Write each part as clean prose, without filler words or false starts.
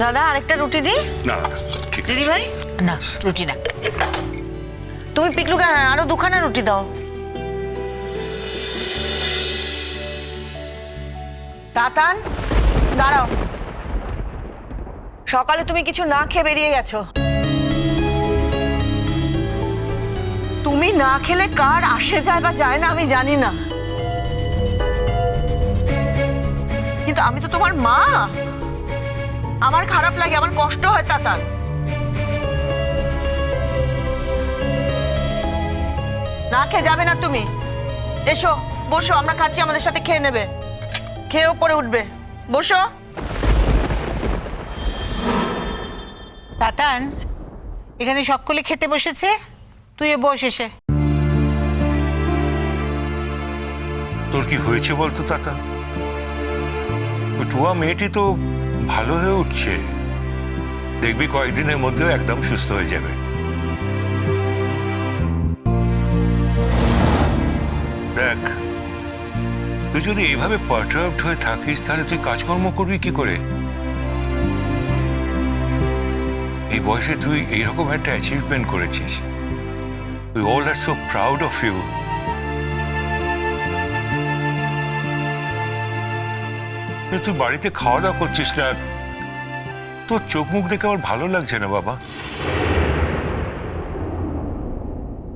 দাদা আরেকটা রুটি দি। না না ঠিক আছে। দিদি ভাই না রুটি না, তুমি পিকলুকে আরো দুখানা রুটি দাও। তাতান দাঁড়াও, সকালে তুমি কিছু না খেয়ে বেরিয়ে গেছো। তুমি না খেলে কার আসে যায় বা যায় না আমি জানি না, কিন্তু আমি তো তোমার মা, আমার খারাপ লাগে, আমার কষ্ট হয় তাতান। না খেয়ে যাবে না তুমি, এসো বসো, আমরা খাচ্ছি, আমাদের সাথে খেয়ে নেবে, খেয়ে উপরে উঠবে, বসো। তাতান এখানে সকলে খেতে বসেছে, তুই বস এসে। তোর কি হয়েছে বলতো তাতা? ওই টুয়া মেয়েটি তো ভালো হয়ে উঠছে, দেখবি কয়েকদিনের মধ্যেও একদম সুস্থ হয়ে যাবে। দেখ, তুই যদি এইভাবে পারটার্বড হয়ে থাকিস তাহলে তুই কাজকর্ম করবি কি করে? এই বয়সে তুই এইরকম একটা অ্যাচিভমেন্ট করেছিস, we all are so proud of you. তুই বাড়িতে খাওয়া দাওয়া করছিস না, তোর চোখ মুখ দেখে আমার ভালো লাগছে না বাবা।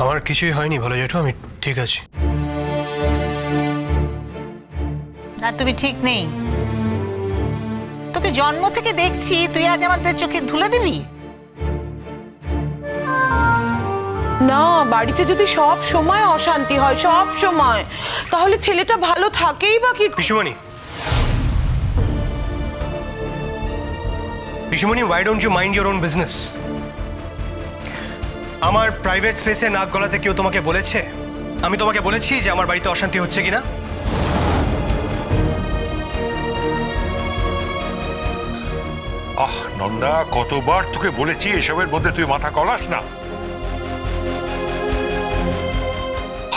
আমার কিছুই হয়নি ভালো জেঠু, আমি ঠিক আছি। না তুমি ঠিক নেই, তোকে জন্ম থেকে দেখছি, তুই আজ আমাদের চোখে ধুলে দিবি? না, বাড়িতে যদি সব সময় অশান্তি হয়, সব সময়, তাহলে ছেলেটা ভালো থাকেই বা কি? পিসুমণি, পিসুমণি, why don't you mind your own business? আমার প্রাইভেট স্পেসে নাক গলাতে কেউ তোমাকে বলেছে? আমি তোমাকে বলেছি যে আমার বাড়িতে অশান্তি হচ্ছে কিনা? আহ নন্দা, কতবার তোকে বলেছি এসবের মধ্যে তুই মাথা গলাস না।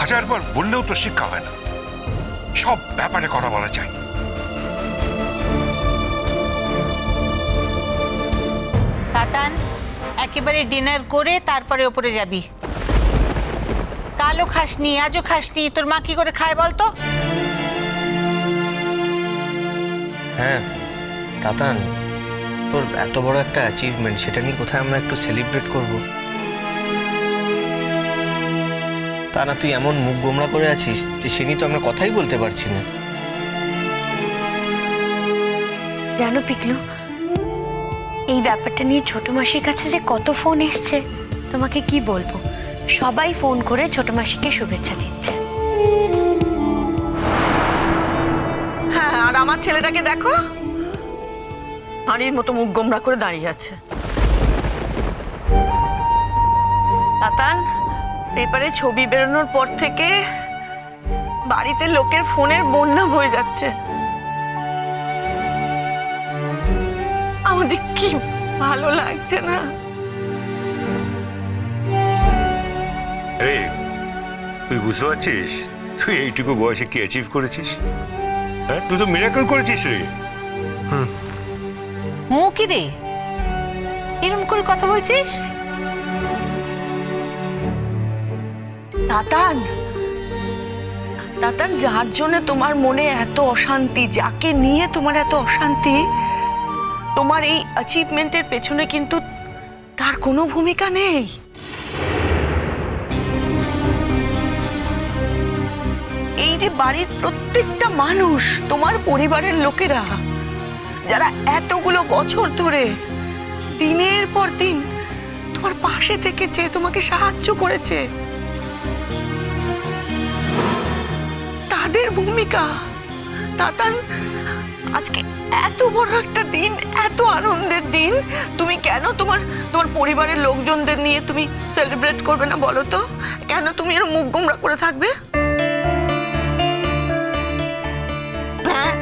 হাজারবার বললেও তো শিক্ষা হয় না, সব ব্যাপারে কথা বলা চাই। তাতান একেবারে ডিনার করে তারপরে ওপরে যাবি। কালও খাসনি, আজও খাসনি, তোর মা কি করে খায় বলতো? হ্যাঁ তাতান, তোর এত বড় একটা অ্যাচিভমেন্ট, সেটা নিয়ে কোথায় আমরা একটু সেলিব্রেট করব? তা না, তুই এমন মুখ গোমড়া করে আছিস যে সে নিয়ে তো আমরা কথাই বলতে পারছি না। জানো পিকলু, এই ব্যাপারটা নিয়ে ছোট মাসির কাছে যে কত ফোন এসছে তোমাকে কি বলবো, সবাই ফোন করে ছোট মাসিকে শুভেচ্ছা দিচ্ছে। হ্যাঁ, আর আমার ছেলেটাকে দেখো, হাঁড়ির মতো মুখ গোমরা করে দাঁড়িয়ে আছে। তাতান, পেপারে ছবি বেরোনোর পর থেকে বাড়িতে লোকের ফোনের বন্যা বয়ে যাচ্ছে, আমার যে কি ভালো লাগছে না। আরে তুই বুঝতে পারছিস তুই এইটুকু বয়সে কি অ্যাচিভ করেছিস? হ্যাঁ, তুই তো মিরাকল করেছিস রে। কি রে এরকম করে কথা বলছিস? তাতান, তাতান, যার জন্য তোমার মনে এত অশান্তি, যাকে নিয়ে তোমার এত অশান্তি, তোমার এই অ্যাচিভমেন্টের পেছনে কিন্তু তার কোনো ভূমিকা নেই। এই যে বাড়ির প্রত্যেকটা মানুষ, তোমার পরিবারের লোকেরা, যারা এতগুলো বছর ধরে দিনের পর দিন তোমার পাশে থেকেছে, তোমাকে সাহায্য করেছে, তাদের ভূমিকা। তাতান, আজকে এত বড় একটা দিন, এত আনন্দের দিন, তুমি কেন তোমার পরিবারের লোকজনদের নিয়ে তুমি সেলিব্রেট করবে না বলো তো? কেন তুমি এর মুখ গোমরা করে থাকবে? হ্যাঁ,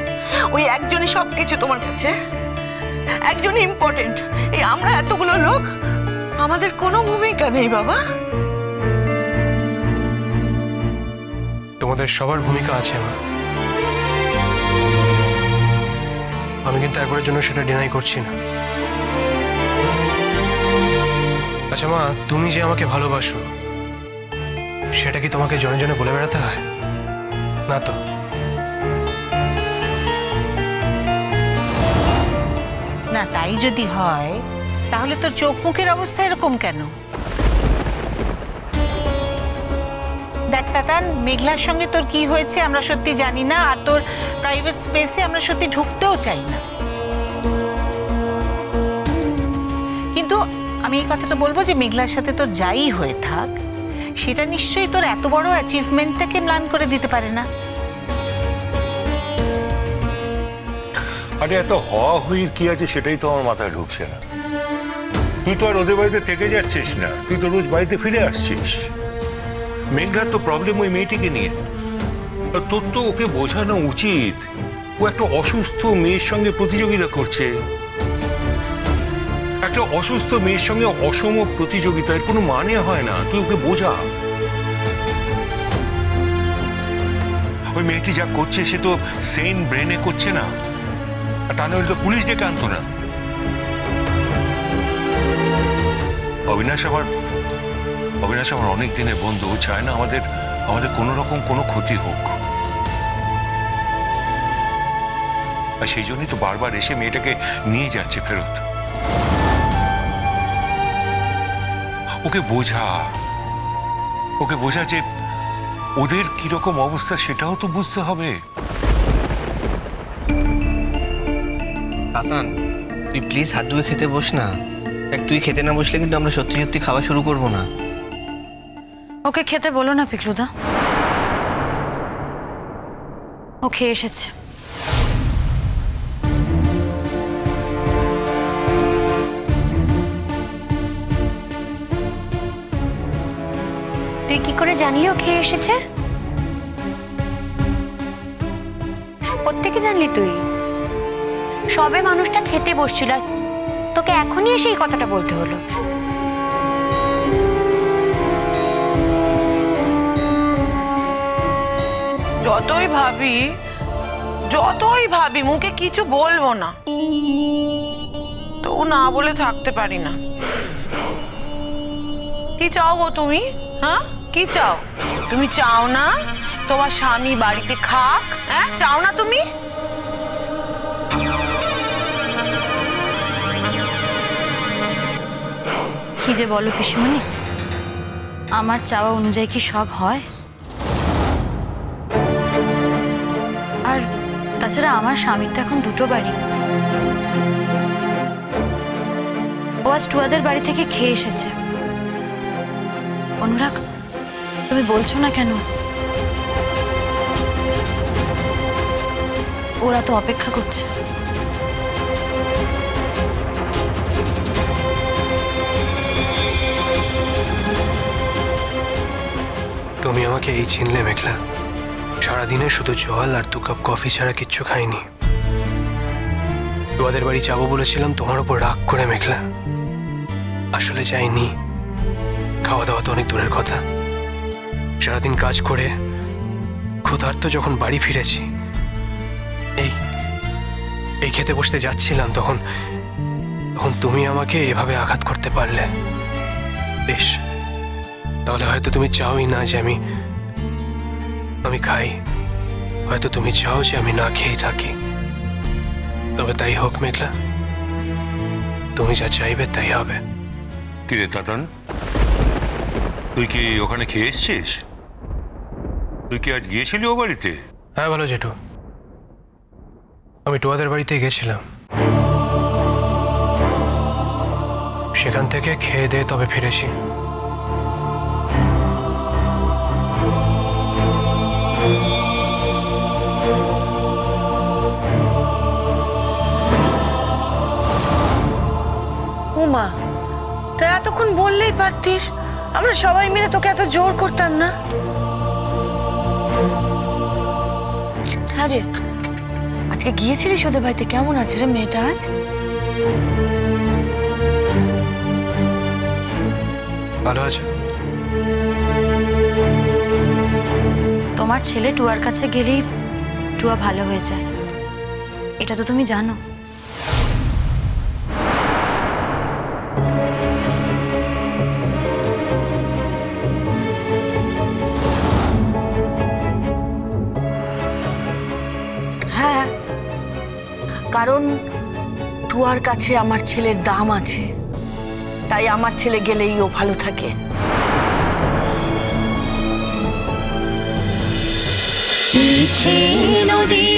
ওই একজনই সবকিছু তোমার কাছে, একজনই ইম্পর্টেন্ট। এই আমরা এতগুলো লোক, আমাদের কোনো ভূমিকা নেই বাবা। তোমাদের সবার ভূমিকা আছে মা, আমি কিন্তু একবারের জন্য সেটা ডিনাই করছি না। আচ্ছা মা, তুমি যে আমাকে ভালোবাসো সেটা কি তোমাকে জনে জনে বলে বেড়াতে হয়? না তো। না, তাই যদি হয় তাহলে তোর চোখ মুখের অবস্থা এরকম কেন? দেখ তাতান, মেঘলার সঙ্গে তোর কি হয়েছে আমরা সত্যি জানি না, আর তোর প্রাইভেট স্পেসে আমরা সত্যি ঢুকতেও চাই না। কিন্তু আমি এই কথাটা বলবো যে মেঘলার সাথে তোর যাই হয়ে থাক, সেটা নিশ্চয়ই তোর এত বড় অ্যাচিভমেন্টটাকে ম্লান করে দিতে পারে না। আরে এত হওয়া হুইর কি আছে সেটাই তো আমার মাথায় ঢুকছে না। তুই তো আর ওদের বাড়িতে থেকে যাচ্ছিস না, তুই তো রোজ বাড়িতে ফিরে আসছিস। মেঘলার তো প্রবলেম ওই মেয়েটিকে নিয়ে। আর তোর তো ওকে বোঝানো উচিত, ও একটা অসুস্থ মেয়ের সঙ্গে প্রতিযোগিতা করছে। একটা অসুস্থ মেয়ের সঙ্গে অসম প্রতিযোগিতার কোনো মানে হয় না, তুই ওকে বোঝা। ওই মেয়েটি যা করছে সে তো সেন ব্রেনে করছে না, আর তা নইলে তো পুলিশ ডেকে আনতো না। অবিনাশ আমার অনেক দিনের বন্ধু, ও চায় না আমাদের কোনো রকম কোনো ক্ষতি হোক। আর সেই জন্যই তো বারবার এসে মেয়েটাকে নিয়ে যাচ্ছে ফেরত। ওকে বোঝা যে ওদের কিরকম অবস্থা সেটাও তো বুঝতে হবে। তাতান, তুই প্লিজ হাত ধুয়ে খেতে বস না। দেখ, তুই খেতে না বসলে কিন্তু আমরা সত্যি সত্যি খাওয়া শুরু করবো না। ওকে খেতে বলো না পিকলুদা, ও খেয়ে এসেছে। তুই কি করে জানলি ও খেয়ে এসেছে? কোত্থেকে জানলি তুই? সবে মানুষটা খেতে বসছিল, তোকে এখনই এসে এই কথাটা বলতে হলো? যতই ভাবি মুখে কিছু বলবো না, তো না বলে থাকতে পারি না। কি চাও গো তুমি? হ্যাঁ, কি চাও? তুমি চাও না তোমার স্বামী বাড়িতে খাক? হ্যাঁ, চাও না তুমি? কি যে বলো পিসিমণি, আমার চাওয়া অনুযায়ী কি সব হয়? আর তাছাড়া আমার স্বামীর তো এখন দুটো বাড়ি। ও আজ টুয়াদের বাড়ি থেকে খেয়ে এসেছে। অনুরাগ, তুমি বলছো না কেন? ওরা তো অপেক্ষা করছে। তুমি আমাকে এই চিনলে মেঘলা? সারাদিনে শুধু জল আর 2 কাপ কফি ছাড়া কিচ্ছু খাইনি। তোমাদের বাড়ি যাবো বলেছিলাম তোমার উপর রাগ করে মেঘলা। আসলে যাইনি, খাওয়া দাওয়া তো অনেক দূরের কথা। সারাদিন কাজ করে ক্ষুধার্ত যখন বাড়ি ফিরেছি, এই খেতে বসতে যাচ্ছিলাম, তখন তুমি আমাকে এভাবে আঘাত করতে পারলে। বেশ, তাহলে হয়তো তুমি চাওই না যে আমি খাই, হয়তো তুমি চাও যে আমি না খেয়ে থাকি। তবে তাই হোক মেঘলা, তুমি যা চাইবে তাই হবে। কিরে তাতান, তুই কি ওখানে খেয়ে এসছিস? তুই কি আজ গিয়েছিলি ও বাড়িতে? হ্যাঁ ভালো জেঠু, আমি টুয়াদের বাড়িতে গেছিলাম। সেখান থেকে খেয়ে দিয়ে তবে ফিরেছি। উমা, তা এতক্ষণ বললেই পারতিস, আমরা সবাই মিলে তোকে এত জোর করতাম না। হ্যাঁ রে, আজকে গিয়েছিলিস ওদের বাড়িতে? কেমন আছে রে মেয়েটা আজ? ভালো আছে। তোমার ছেলে টুয়ার কাছে গেলেই টুয়া ভালো হয়ে যায়, এটা তো তুমি জানো। কারণ টুয়ার কাছে আমার ছেলের দাম আছে, তাই আমার ছেলে গেলেই ও ভালো থাকে। নদী